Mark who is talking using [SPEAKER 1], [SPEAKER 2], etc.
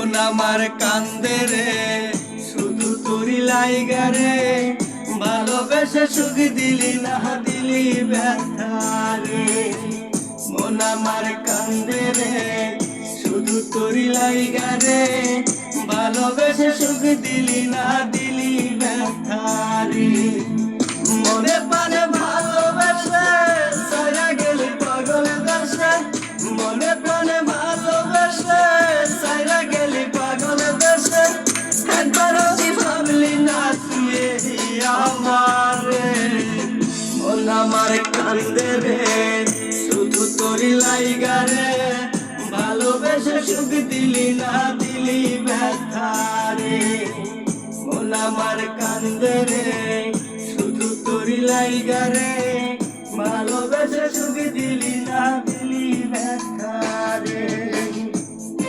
[SPEAKER 1] মন আমার কান্দে রে শুধু তোরি লাইগা রে ভালোবেসে সুখ দিলি না দিলি ব্যথা রে মন আমার কান্দে রে শুধু তোরি লাইগা রে ভালোবেসে সুখ দিলি না দিলি ব্যথা রে মনে পারে ভালোবেসে সারা গেলি পাগল দেশে মনে প্রাণে ভালোবেসে সারা গেলি পাগল দেশে একবারও কি ভাবলি না তুই আমারে মন আমার কান্দে রে শুধু তোরি লাইগা রে ভালোবেসে সুখ দিলি না দিলি ব্যথা রে মন আমার কান্দে রে শুধু তোরি লাইগা রে ভালোবেসে সুখ দিলি না দিলি ব্যথা রে।